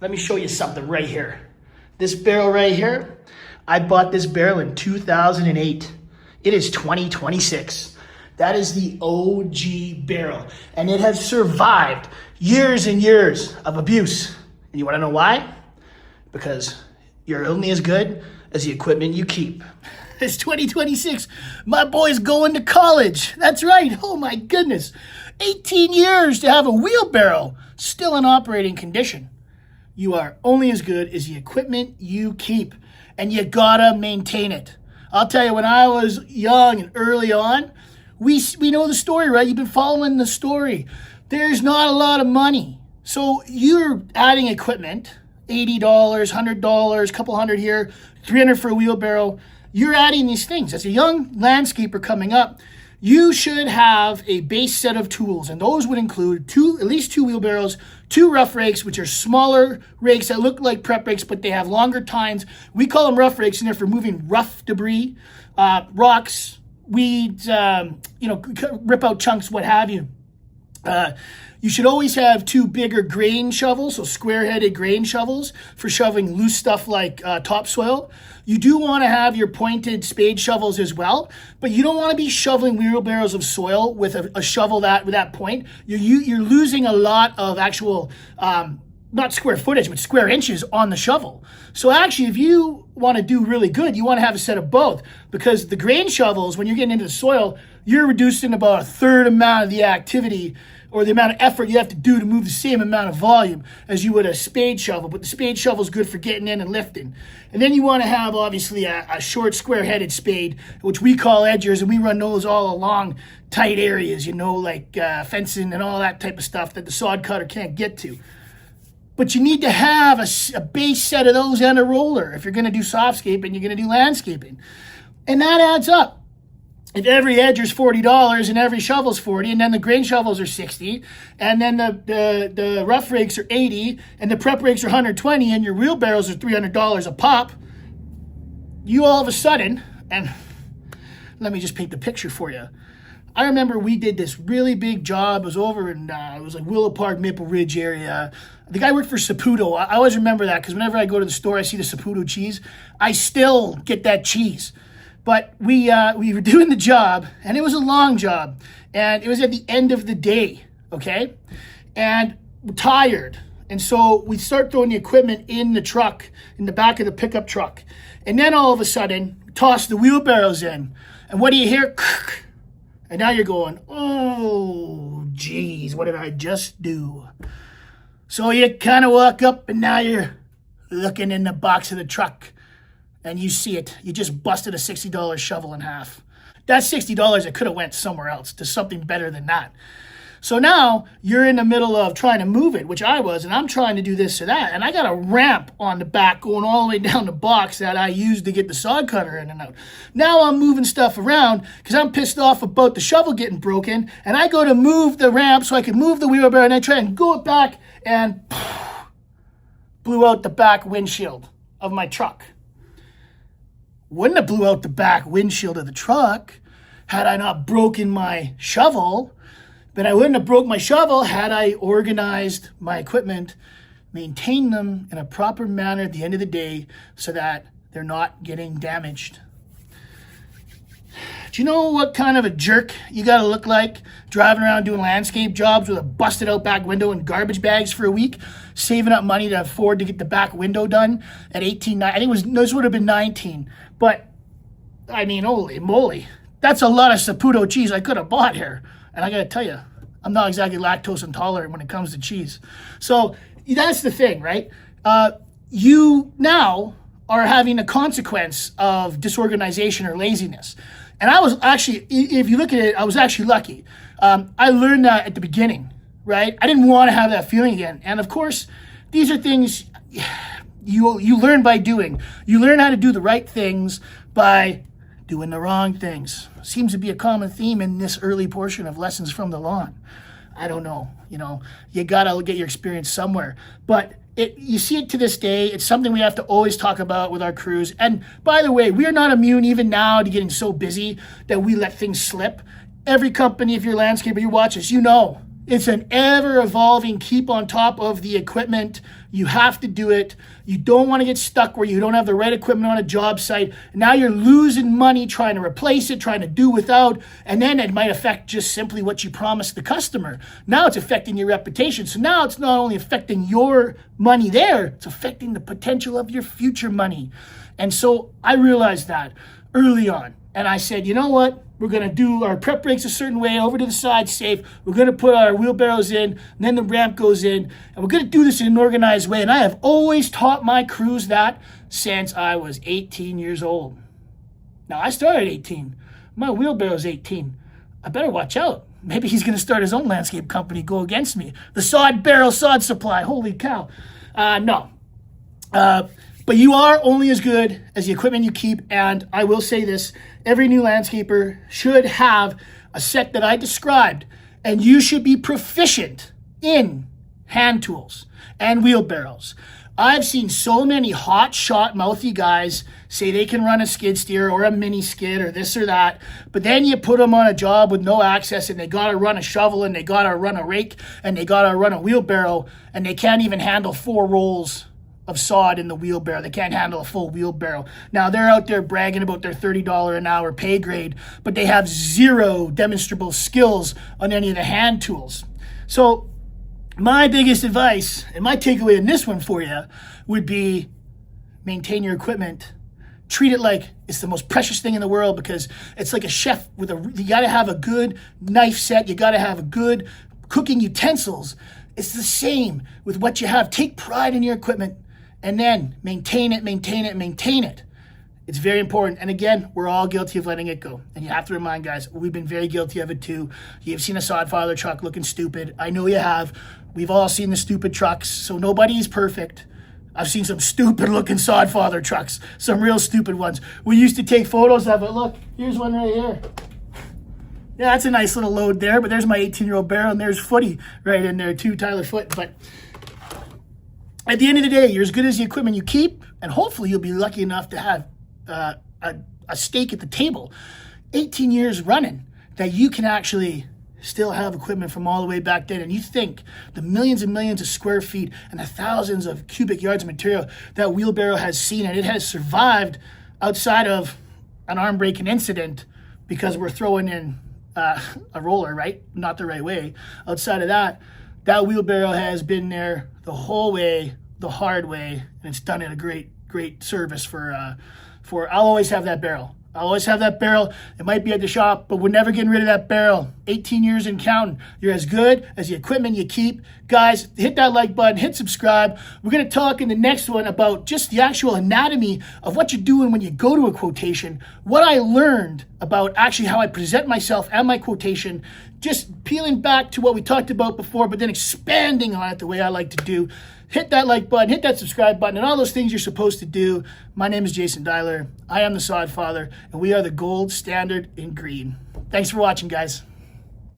Let me show you something right here. This barrel right here, I bought this barrel in 2008. It is 2026. That is the OG barrel. And it has survived years and years of abuse. And you wanna know why? Because you're only as good as the equipment you keep. It's 2026. My boy's going to college. That's right. Oh my goodness. 18 years to have a wheelbarrow still in operating condition. You are only as good as the equipment you keep, and you gotta maintain it. I'll tell you, when I was young and early on, we know the story, right? You've been following the story. There's not a lot of money. So you're adding equipment, $80, $100, couple hundred here, $300 for a wheelbarrow. You're adding these things. As a young landscaper coming up, you should have a base set of tools, and those would include at least two wheelbarrows, two rough rakes, which are smaller rakes that look like prep rakes, but they have longer tines. We call them rough rakes, and they're for moving rough debris, rocks, weeds, rip out chunks, what have you. You should always have two bigger grain shovels, so square-headed grain shovels for shoveling loose stuff like topsoil. You do want to have your pointed spade shovels as well, but you don't want to be shoveling wheelbarrows of soil with a shovel with that point. You're losing a lot of actual, not square footage, but square inches on the shovel. So actually, if you want to do really good, you want to have a set of both, because the grain shovels, when you're getting into the soil, you're reducing about a third amount of the activity or the amount of effort you have to do to move the same amount of volume as you would a spade shovel. But the spade shovel is good for getting in and lifting. And then you want to have, obviously, a short square-headed spade, which we call edgers, and we run those all along tight areas, like fencing and all that type of stuff that the sod cutter can't get to. But you need to have a base set of those and a roller if you're going to do softscaping, you're going to do landscaping. And that adds up. If every edger's $40 and every shovel's $40, and then the grain shovels are $60, and then the rough rakes are $80, and the prep rakes are $120, and your wheelbarrows are $300 a pop, you all of a sudden, and let me just paint the picture for you. I remember we did this really big job. It was over in, it was like Willow Park, Maple Ridge area. The guy worked for Saputo. I always remember that because whenever I go to the store, I see the Saputo cheese. I still get that cheese. But we were doing the job, and it was a long job, and it was at the end of the day, okay? And we're tired, and so we start throwing the equipment in the truck, in the back of the pickup truck, and then all of a sudden, toss the wheelbarrows in, and what do you hear? And now you're going, oh, geez, what did I just do? So you kind of walk up, and now you're looking in the box of the truck, and you see it. You just busted a $60 shovel in half. That's $60 that could have went somewhere else to something better than that. So now you're in the middle of trying to move it, which I was, and I'm trying to do this or that, and I got a ramp on the back going all the way down the box that I used to get the sod cutter in and out. Now I'm moving stuff around because I'm pissed off about the shovel getting broken, and I go to move the ramp so I can move the wheelbarrow, and I try and go it back, and blew out the back windshield of my truck. Wouldn't have blew out the back windshield of the truck had I not broken my shovel, but I wouldn't have broke my shovel had I organized my equipment, maintained them in a proper manner at the end of the day so that they're not getting damaged. Do you know what kind of a jerk you gotta look like driving around doing landscape jobs with a busted out back window and garbage bags for a week, saving up money to afford to get the back window done at 18, I think this would have been 19. But, I mean, holy moly, that's a lot of Saputo cheese I could have bought here. And I gotta tell you, I'm not exactly lactose intolerant when it comes to cheese. So that's the thing, right? You now are having a consequence of disorganization or laziness. And I was actually, if you look at it, I was actually lucky. I learned that at the beginning, right? I didn't want to have that feeling again. And of course, these are things you learn by doing. You learn how to do the right things by doing the wrong things. Seems to be a common theme in this early portion of Lessons from the Lawn. I don't know, you gotta get your experience somewhere. But you see it to this day. It's something we have to always talk about with our crews. And by the way, we are not immune even now to getting so busy that we let things slip. Every company, if you're a landscaper, you watch us, It's an ever-evolving, keep on top of the equipment. You have to do it. You don't want to get stuck where you don't have the right equipment on a job site. Now you're losing money trying to replace it, trying to do without, and then it might affect just simply what you promised the customer. Now it's affecting your reputation. So now it's not only affecting your money there, it's affecting the potential of your future money. And so I realized that early on. And I said, you know what? We're going to do our prep brakes a certain way, over to the side safe. We're going to put our wheelbarrows in, and then the ramp goes in. And we're going to do this in an organized way. And I have always taught my crews that since I was 18 years old. Now, I started at 18. My wheelbarrow's 18. I better watch out. Maybe he's going to start his own landscape company, go against me. The Sodbarrow Sod Supply. Holy cow. No. But you are only as good as the equipment you keep. And I will say this, every new landscaper should have a set that I described. And you should be proficient in hand tools and wheelbarrows. I've seen so many hot shot mouthy guys say they can run a skid steer or a mini skid or this or that, but then you put them on a job with no access and they got to run a shovel and they got to run a rake and they got to run a wheelbarrow and they can't even handle 4 rolls of sod in the wheelbarrow. They can't handle a full wheelbarrow. Now they're out there bragging about their $30 an hour pay grade, but they have zero demonstrable skills on any of the hand tools. So my biggest advice and my takeaway in this one for you would be maintain your equipment. Treat it like it's the most precious thing in the world, because it's like a chef with you got to have a good knife set. You got to have a good cooking utensils. It's the same with what you have. Take pride in your equipment and then maintain it, maintain it, maintain it. It's very important. And again, we're all guilty of letting it go. And you have to remind guys, we've been very guilty of it too. You've seen a Sodfather truck looking stupid. I know you have. We've all seen the stupid trucks. So nobody's perfect. I've seen some stupid looking Sodfather trucks. Some real stupid ones. We used to take photos of it. Look, here's one right here. Yeah, that's a nice little load there. But there's my 18-year-old barrel, and there's Footy right in there too, Tyler Foote. But at the end of the day, you're as good as the equipment you keep, and hopefully you'll be lucky enough to have a stake at the table 18 years running that you can actually still have equipment from all the way back then. And you think the millions and millions of square feet and the thousands of cubic yards of material that wheelbarrow has seen, and it has survived outside of an arm breaking incident because we're throwing in a roller, right? Not the right way. Outside of that, that wheelbarrow has been there the whole way, the hard way, and it's done it a great service for I'll always have that barrel. I'll always have that barrel. It might be at the shop, but we're never getting rid of that barrel. 18 years and counting. You're as good as the equipment you keep. Guys, hit that like button, hit subscribe. We're going to talk in the next one about just the actual anatomy of what you're doing when you go to a quotation, what I learned about actually how I present myself and my quotation, just peeling back to what we talked about before, but then expanding on it the way I like to do. Hit that like button, hit that subscribe button, and all those things you're supposed to do. My name is Jason Dyler. I am the Sodfather, and we are the gold standard in green. Thanks for watching, guys.